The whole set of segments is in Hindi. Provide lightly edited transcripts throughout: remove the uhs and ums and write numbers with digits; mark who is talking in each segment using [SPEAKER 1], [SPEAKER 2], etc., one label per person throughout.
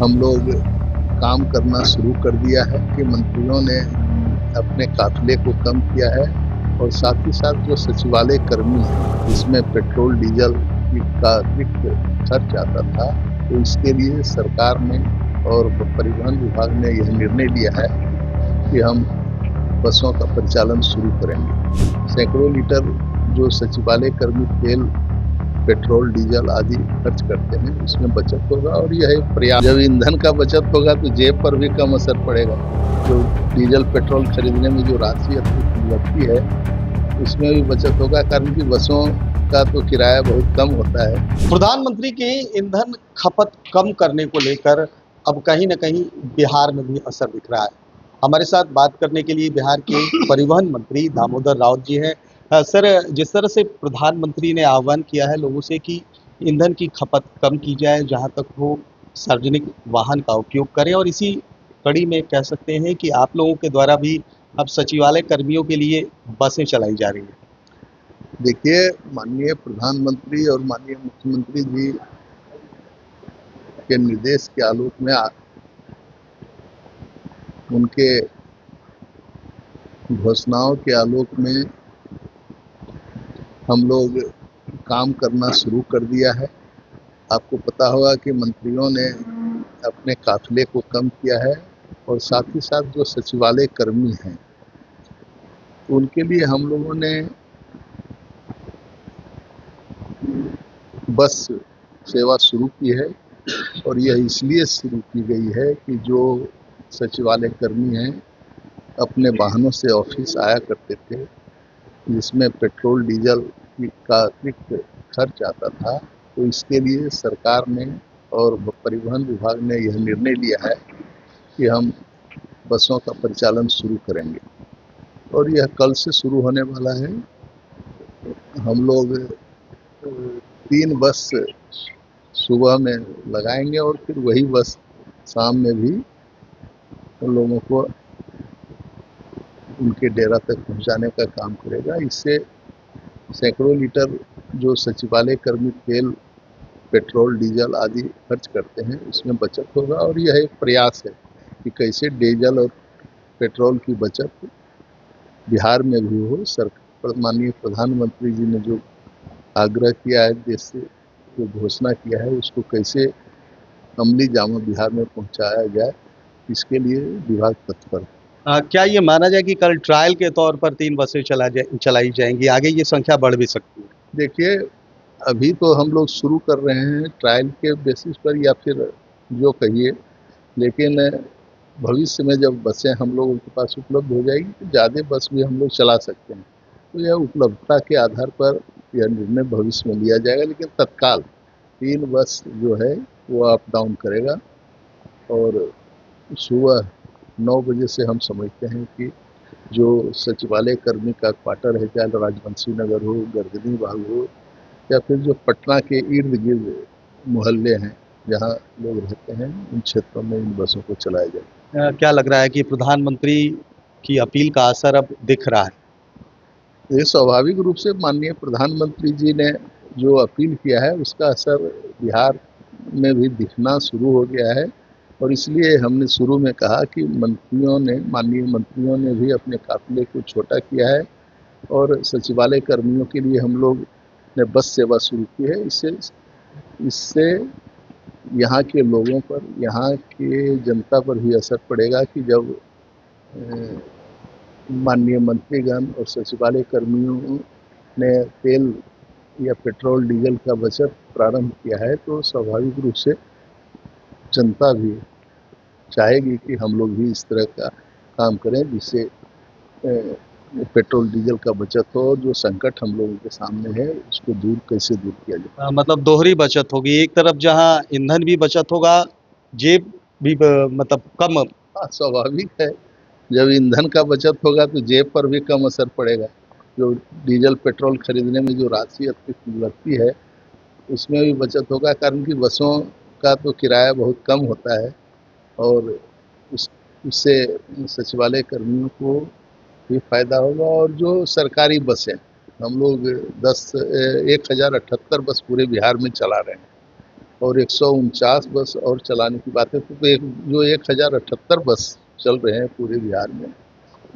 [SPEAKER 1] हम लोग काम करना शुरू कर दिया है कि मंत्रियों ने अपने काफिले को कम किया है और साथ ही साथ जो सचिवालय कर्मी हैं जिसमें पेट्रोल डीजल का अतिरिक्त खर्च आता था, तो इसके लिए सरकार ने और परिवहन विभाग ने यह निर्णय लिया है कि हम बसों का परिचालन शुरू करेंगे। सैकड़ों लीटर जो सचिवालय कर्मी तेल, पेट्रोल, डीजल आदि खर्च करते हैं, उसमें बचत होगा और यह एक प्रयास। जब ईंधन का बचत होगा तो जेब पर भी कम असर पड़ेगा। जो डीजल पेट्रोल खरीदने में जो राशि अतिरिक्त लगती है, उसमें भी बचत होगा, कारण कि बसों का तो किराया बहुत कम होता है।
[SPEAKER 2] प्रधानमंत्री की ईंधन खपत कम करने को लेकर अब कहीं न कहीं बिहार में भी असर दिख रहा है। हमारे साथ बात करने के लिए बिहार के परिवहन मंत्री दामोदर राउत जी हैं। सर, जिस तरह से प्रधानमंत्री ने आह्वान किया है लोगों से कि ईंधन की खपत कम की जाए, जहाँ तक हो सार्वजनिक वाहन का उपयोग करें, और इसी कड़ी में कह सकते हैं कि आप लोगों के द्वारा भी अब सचिवालय कर्मियों के लिए बसें चलाई जा रही हैं।
[SPEAKER 1] देखिए, माननीय प्रधानमंत्री और माननीय मुख्यमंत्री जी के निर्देश के आलोक में उनके घोषणाओं के आलोक में हम लोग काम करना शुरू कर दिया है। आपको पता होगा कि मंत्रियों ने अपने काफिले को कम किया है और साथ ही साथ जो सचिवालय कर्मी हैं, उनके लिए हम लोगों ने बस सेवा शुरू की है और यह इसलिए शुरू की गई है कि जो सचिवालय कर्मी हैं अपने वाहनों से ऑफिस आया करते थे, जिसमें पेट्रोल डीजल का अतिरिक्त खर्च आता था, तो इसके लिए सरकार ने और परिवहन विभाग ने यह निर्णय लिया है कि हम बसों का परिचालन शुरू करेंगे और यह कल से शुरू होने वाला है। हम लोग 3 बस सुबह में लगाएंगे और फिर वही बस शाम में भी उन लोगों को उनके डेरा तक पहुंचाने का काम करेगा। इससे सैकड़ों लीटर जो सचिवालय कर्मी तेल, पेट्रोल, डीजल आदि खर्च करते हैं, उसमें बचत होगा और यह एक प्रयास है कि कैसे डीजल और पेट्रोल की बचत बिहार में भी हो। माननीय प्रधानमंत्री जी ने जो आग्रह किया है, देश से जो घोषणा किया है, उसको कैसे अमली जामा बिहार में पहुंचाया जाए, इसके लिए विभाग तत्पर है।
[SPEAKER 2] क्या ये माना जाए कि कल ट्रायल के तौर पर 3 बसें चलाई जाएंगी, आगे ये संख्या बढ़ भी सकती है?
[SPEAKER 1] देखिए, अभी तो हम लोग शुरू कर रहे हैं ट्रायल के बेसिस पर या फिर जो कहिए, लेकिन भविष्य में जब बसें हम लोगों के पास उपलब्ध हो जाएगी तो ज़्यादा बस भी हम लोग चला सकते हैं। तो यह उपलब्धता के आधार पर यह निर्णय भविष्य में लिया जाएगा, लेकिन तत्काल 3 बस जो है वो अप डाउन करेगा और सुबह 9 बजे से हम समझते हैं कि जो सचिवालय कर्मी का क्वार्टर है, चाहे राजवंशी नगर हो, गर्दनी बाग हो या फिर जो पटना के इर्द गिर्द मोहल्ले हैं जहाँ लोग रहते हैं, उन क्षेत्रों में इन बसों को चलाया जाए।
[SPEAKER 2] क्या लग रहा है कि प्रधानमंत्री की अपील का असर अब दिख रहा है?
[SPEAKER 1] ये स्वाभाविक रूप से माननीय प्रधानमंत्री जी ने जो अपील किया है उसका असर बिहार में भी दिखना शुरू हो गया है और इसलिए हमने शुरू में कहा कि माननीय मंत्रियों ने भी अपने काफिले को छोटा किया है और सचिवालय कर्मियों के लिए हम लोग ने बस सेवा शुरू की है। इससे इससे यहाँ के लोगों पर, यहाँ के जनता पर भी असर पड़ेगा कि जब माननीय मंत्रीगण और सचिवालय कर्मियों ने तेल या पेट्रोल डीजल का बचत प्रारंभ किया है, तो स्वाभाविक रूप से जनता भी चाहेगी कि हम लोग भी इस तरह का काम करें जिससे पेट्रोल डीजल का बचत हो और जो संकट हम लोगों के सामने है उसको कैसे दूर किया जाए।
[SPEAKER 2] मतलब दोहरी बचत होगी, एक तरफ जहां ईंधन भी बचत होगा, जेब भी मतलब कम।
[SPEAKER 1] हाँ, स्वाभाविक है, जब ईंधन का बचत होगा तो जेब पर भी कम असर पड़ेगा। जो डीजल पेट्रोल खरीदने में जो राशि अतिरिक्त लगती है, उसमें भी बचत होगा, कारण कि बसों का तो किराया बहुत कम होता है और उससे सचिवालय कर्मियों को भी फायदा होगा। और जो सरकारी बसें हम लोग 10,1078 बस पूरे बिहार में चला रहे हैं, और 149 बस और चलाने की बात है। तो जो 1078 बस चल रहे हैं पूरे बिहार में,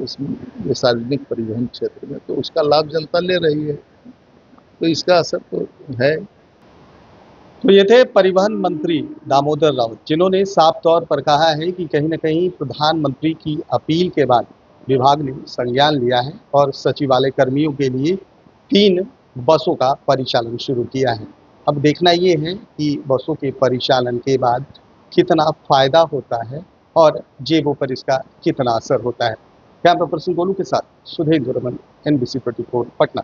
[SPEAKER 1] उसमें ये सार्वजनिक परिवहन क्षेत्र में, तो उसका लाभ जनता ले रही है, तो इसका असर तो है।
[SPEAKER 2] तो ये थे परिवहन मंत्री दामोदर राउत, जिन्होंने साफ तौर पर कहा है कि कहीं न कहीं प्रधानमंत्री की अपील के बाद विभाग ने संज्ञान लिया है और सचिवालय कर्मियों के लिए 3 बसों का परिचालन शुरू किया है। अब देखना ये है कि बसों के परिचालन के बाद कितना फ़ायदा होता है और जेबों पर इसका कितना असर होता है। कैमरा पर्सन गोलू के साथ सुधीर रमन, NBC 24 पटना।